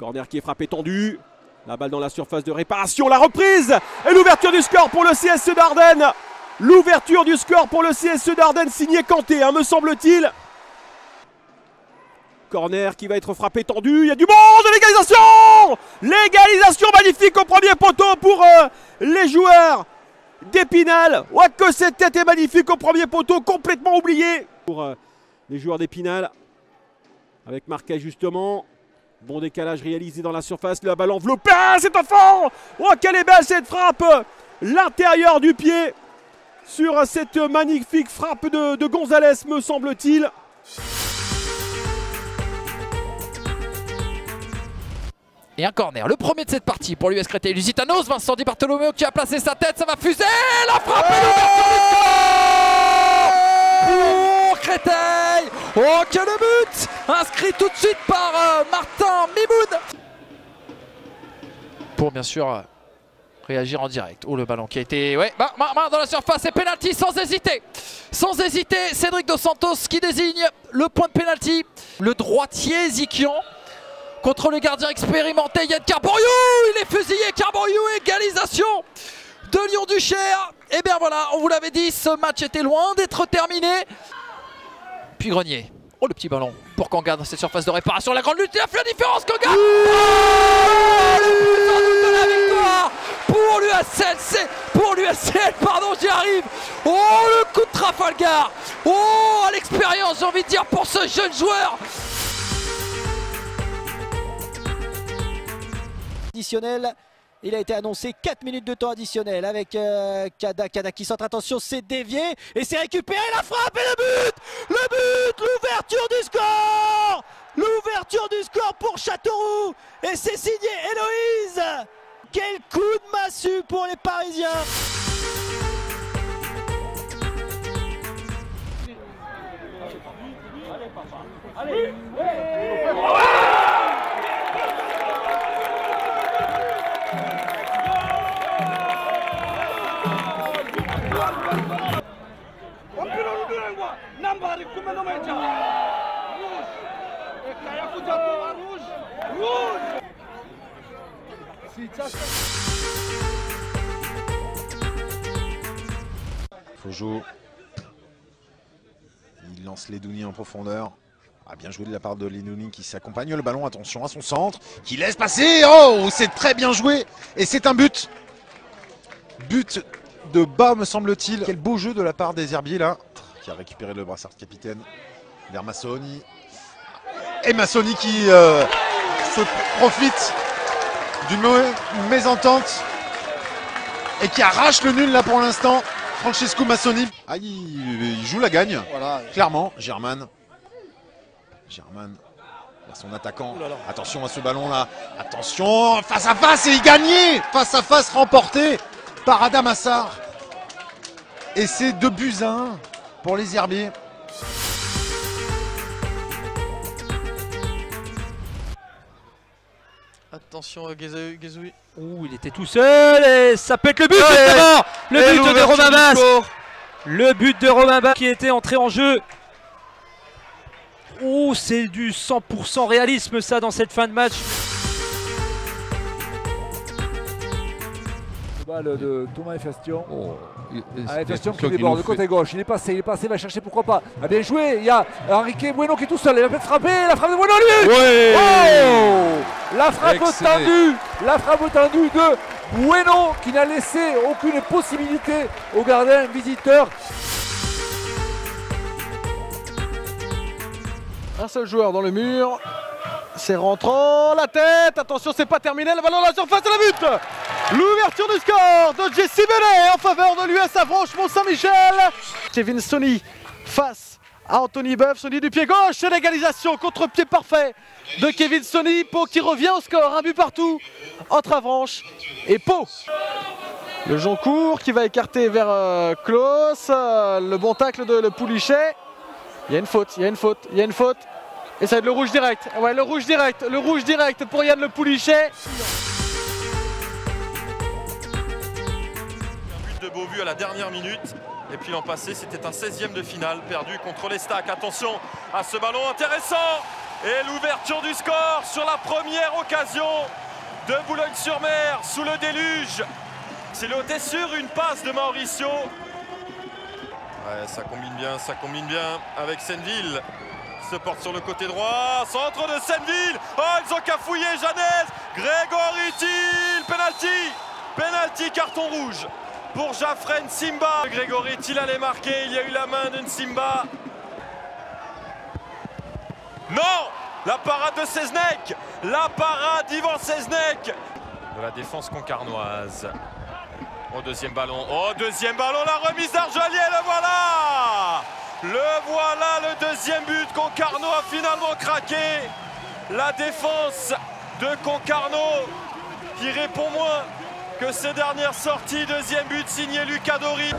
Corner qui est frappé tendu. La balle dans la surface de réparation, la reprise et l'ouverture du score pour le CSE d'Ardennes. L'ouverture du score pour le CSE d'Ardennes signé Kanté, me semble-t-il. Corner qui va être frappé tendu, il y a du monde, l'égalisation! L'égalisation magnifique au premier poteau pour les joueurs d'Épinal. Ouais, que cette tête est magnifique au premier poteau, complètement oublié. Pour les joueurs d'Épinal, avec Marquez justement. Bon décalage réalisé dans la surface, la balle enveloppée, c'est un fond! Oh, quelle est belle cette frappe! L'intérieur du pied sur cette magnifique frappe de Gonzalez, me semble-t-il. Et un corner, le premier de cette partie pour l'US Créteil Lusitanos. Vincent Di Bartolomeo qui a placé sa tête, ça va fuser, la frappe et l'ouverture pour Créteil. Oh, quel but! Inscrit tout de suite par Martin Mimoun. Pour bien sûr réagir en direct. Oh, le ballon qui a été dans la surface et pénalty sans hésiter. Sans hésiter, Cédric Dos Santos qui désigne le point de pénalty. Le droitier Zikian contre le gardien expérimenté Yann Carboriou. Il est fusillé, Carboriou, égalisation de Lyon-Duchère. Et bien voilà, on vous l'avait dit, ce match était loin d'être terminé. Puis Grenier. Oh, le petit ballon pour Kanga dans cette surface de réparation. La grande lutte, il a fait la différence, Kanga. Le but sans doute de la victoire pour l'USL. Pour l'USL, pardon, j'y arrive. Oh, le coup de Trafalgar. Oh, à l'expérience, j'ai envie de dire, pour ce jeune joueur. Additionnel. Il a été annoncé 4 minutes de temps additionnel avec Kada qui centre, attention, c'est dévié et c'est récupéré, la frappe et le but, l'ouverture du score, pour Châteauroux et c'est signé Héloïse. Quel coup de massue pour les Parisiens. Allez. Fojo, il lance Ledouni en profondeur. Bien joué de la part de Ledouni qui s'accompagne le ballon, attention à son centre, qui laisse passer. Oh, c'est très bien joué et c'est un but. But de bas, me semble-t-il. Quel beau jeu de la part des Herbiers là, qui a récupéré le brassard de capitaine vers Massoni. Et Massoni qui se profite d'une mésentente et qui arrache le nul là pour l'instant. Francesco Massoni. Il joue la gagne, voilà. Clairement. Germain vers son attaquant. Attention à ce ballon là. Attention, face à face et il gagnait. Face à face remporté par Adam Assar. Et c'est 2-1 pour les Herbiers. Attention Guézoui. Ouh, il était tout seul et ça peut être le but. Le but de Romain Basse. Le but de Romain Basse qui était entré en jeu. Oh, c'est du 100% réalisme ça dans cette fin de match. Balle de Thomas Efestion. Efestion qui déborde de côté gauche. Il est passé, il va chercher, pourquoi pas. Bien joué, il y a Enrique Bueno qui est tout seul. Il va peut-être frapper, la frappe de Bueno lui. Ouais. Oh, la frappe tendue de Bueno qui n'a laissé aucune possibilité au gardien visiteur. Un seul joueur dans le mur. C'est rentrant, la tête, attention, c'est pas terminé, le ballon dans la surface et le but. L'ouverture du score de Jesse Bellet en faveur de l'US Avranches Mont-Saint-Michel. Kevin Sony face à Anthony Boeuf, Sony du pied gauche, c'est l'égalisation, contre-pied parfait de Kevin Sony. Pau qui revient au score, un but partout entre Avranches et Pau. Le Joncourt qui va écarter vers Klaus, le bon tacle de Le Poulichet. Il y a une faute. Et ça va être le rouge direct. Ouais, le rouge direct pour Yann Le Poulichet. Un but de Beauvu à la dernière minute. Et puis l'an passé, c'était un 16e de finale perdu contre les Stacks. Attention à ce ballon intéressant Et l'ouverture du score sur la première occasion de Boulogne-sur-Mer sous le déluge. C'est l'ôté sur une passe de Mauricio. Ouais, ça combine bien avec Senneville. Se porte sur le côté droit, centre de Senneville. Oh, ils ont cafouillé Janez. Grégory Thiel, penalty, carton rouge pour Jafren Simba. Grégory Thiel allait marquer, il y a eu la main de Nsimba. Non, la parade de Seznek, la parade d'Ivan Seznek. De la défense concarnoise. Au deuxième ballon, la remise d'Argelier, le voilà, le deuxième but. Concarneau a finalement craqué. La défense de Concarneau qui répond moins que ses dernières sorties. Deuxième but signé Lucas Dori.